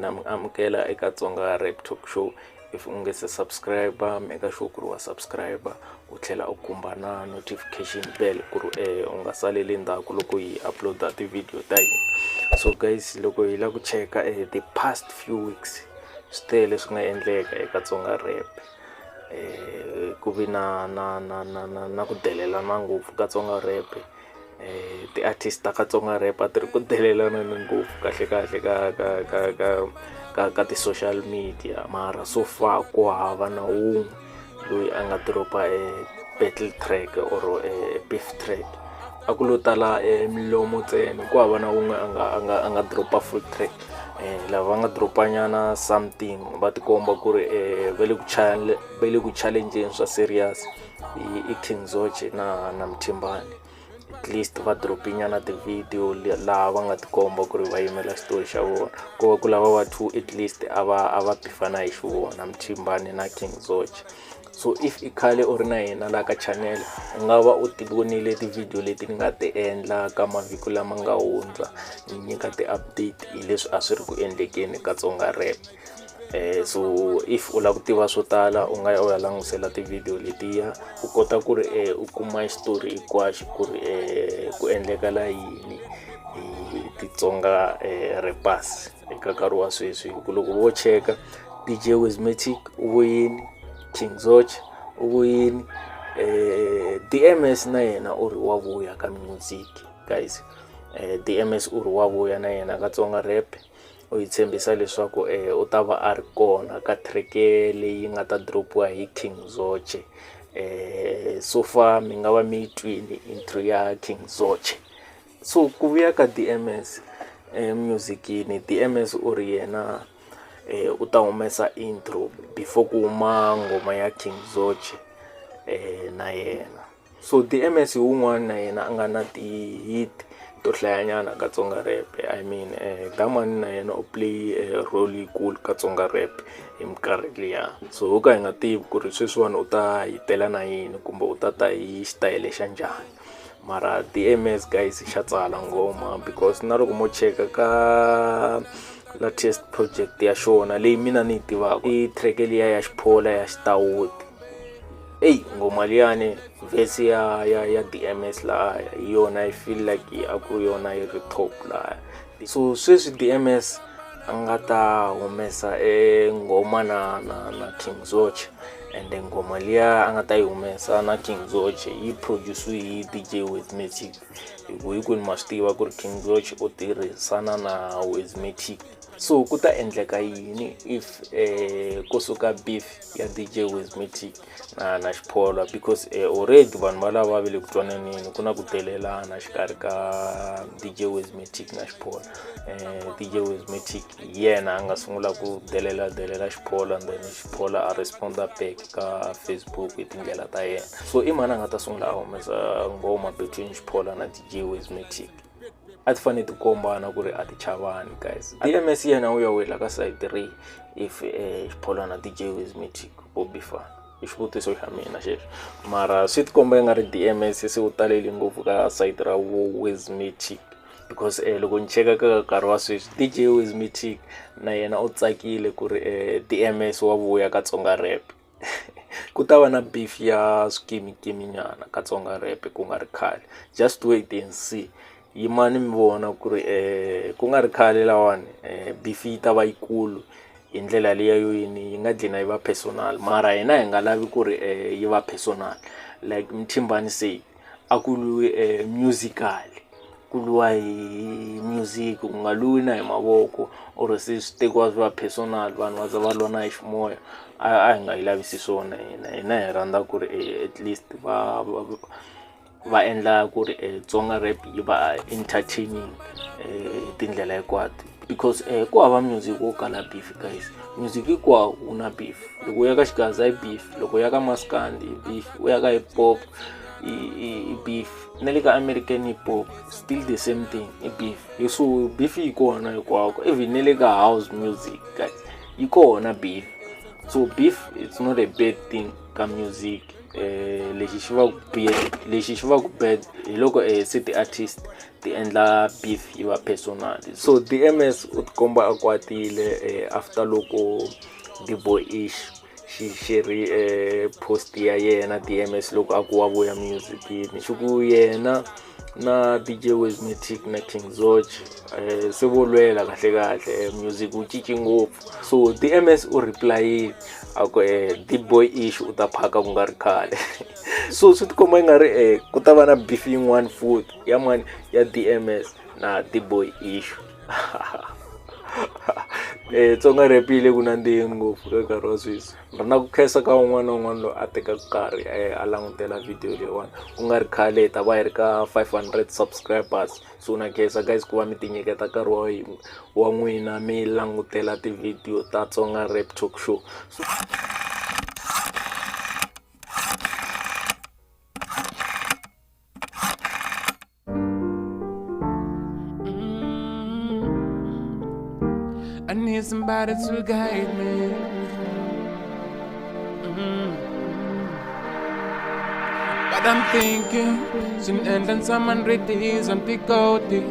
amukela eka Tsonga Rap Talk Show. If u nge se subscribe make sure ku ri wa subscribe u tlhela u kumba na notification bell ku ri u nga saleli ndzhaku loko hi uploada ti-video ta hina. So guys, loko hi la ku cheka the past few weeks swi tele swi nga endleka eka Tsonga Rap. Ku vi na ku delelana ngopfu ka Tsonga Rap. Ti-artist ta ka Tsonga Rap a ti ri ku delelana ngopfu kahle ka ti-social media, mara so far ku hava na wun'we loyi a nga dropa battle track or beef track. A ku lo tala milomo ntsena, ku hava na wun'we a nga dropa full track. Lava nga dropa nyana something va tikomba ku ri va le ku challenge swa serious i King Zoche na Mthimbani. At least va dropi nyana ti-video laha va nga tikomba ku ri va yimela xitori xa vona. Ku va ku lava va two at least a va bifana hi xivona Mthimbani na King Zoche. So if i khale u ri na hina laha ka channel u nga va u ti vonile ti-video leti ni nga ti endla ka mavhiki lama nga hundza ni nyika ti-update hi leswi a swi ri ku endlekeni ka Tsonga Rap. So if u lava ku tiva swo tala u nga ya u ya langutisela ti-video letiya u kota ku ri u kuma xitori hinkwaxo ku ri ku endleka la yini hi ti-Tsonga rappers eka nkarhi wa sweswi. Ku loko vo cheka DJ Wismatic u vuyini, King Zoche u vuyini, DMS na yena u ri wa vuya ka music guys. DMS u ri wa vuya na yena ka Tsonga Rap. U hi tshembisa leswaku u ta va a ri kona ka track leyi nga ta dropiwa hi King Zoche. So far mi nga va mi twini intro ya King Zoche. So ku vuya ka DMS musicini, DMS u ri yena u ta humesa intro before ku huma ngoma ya King Zoche na yena. So DMS wun'wana na yena a nga na ti-hit to hlayanyana ka Tsonga Rap. I mean Damani na yena u play role yikulu ka Tsonga Rap hi minkarhi liya. So u ka hi nga tivi ku ri sweswiwani u ta hi tela na yini kumbe u ta hi xitayile xa njhani. Mara DMS guys xa tsala ngoma because na loko mo cheka ka latest project ya xona leyi mina ni yi tivaka i track liya ya Xiphola ya Xitawuti. Ngoma liyani verse ya DMS laha yona I feel like a ku yona yi ri top laha. So sweswi DMS a nga ta humesa ngoma na King Zoche, and then ngoma liya a nga ta yi humesa na King Zoche yi produce hi DJ Wismatic. Hi ku ni ma swi tiva ku ri King Zoche u tirhisana na Wismatic. So ku ta endleka yini if kusuka beef ya DJ Wismatic na Xiphola, because already vanhu va lava va le ku twananeni ku na ku delelana xikarhi ka DJ Wismatic na Xiphola. DJ Wismatic yena a nga sungula ku delela Xiphola, and then Xiphola a responda back ka Facebook hi tindlela ta yena. So i mani a nga ta sungula a humesa ngoma between Xiphola na DJ Wismatic? A ti fanele ti kombana ku ri a ti chavani guys. DMS yena u ya wela ka side 3 if Xiphola na DJ Wismatic vo bifana. I xivutiso xa mina xexo, mara swi ti komba nga ri DMS se u taleli ngopfu ka side ra Wismatic because loko ni cheka ka nkarhi wa sweswi DJ Wismatic na yena u tsakile ku ri DMS wa vuya ka Tsonga Rap. Ku ta va na beef ya swikimi nyana ka Tsonga Rap ku nga ri khale. Just wait and see. Yimani mi vona ku ri ku nga ri khale lawani beef yi ta va yikulu hi ndlela leya yo yini yi nga dlina yi va personal, mara hina hi nga lavi ku ri yi va personal. Like Mthimbani say a ku lwi musical, ku lwa hi music, ku nga lwi na hi mavoko or se swi tekiwa swi va personal vanhu va za va lwa hi ximoya. A hi nga yi lavisi swona hina hi rhandza ku ri at least va endla ku ri Tsonga Rap yi va entertaining tindlela hinkwato, because ku hava music wo kala beef guys. Music hinkwawo wu na beef. Loko u ya ka Xigaza i beef, loko u ya ka Maskandi i beef, u ya ka hip hop i beef, na le ka American hip hop still the same thing i beef. So beef yi kona hinkwako, even na le ka house music guys yi kona beef. So beef it's not a bad thing ka music. lexi xi va ku bad hi loko se ti-artist ti endla beef yi va personal. So DMS u tikomba a kwatile after loko D-Boy Ish xi ri post ya yena DMS loko a ku wa vuya musicini xi ku yena na DJ Wizmatic na King Zoch se vo lwela kahle kahle music wu cinci ngopfu. So DMS u reply a ku D-Boy Ish u ta phaka ku nga ri khale. So swi tikomba yi nga ri ku ta va na beef yin'wana futhi ya mani ya DMS na D-Boy Ish. Tsonga rap yi le ku nandziheni ngopfu ka nkarhi wa sweswi. Ri na ku khensa ka un'wana na un'wana loyi a tekaka nkarhi a langutela video leyiwani ku nga ri khale hi ta va hi ri ka 500 subscribers. So na khensa guys ku va mi tinyiketa nkarhi wa n'wina mi langutela ti-video ta Tsonga Rap Talk Show. I need somebody to guide me. But I'm thinking, sinendlan sa man riti isang tikoti.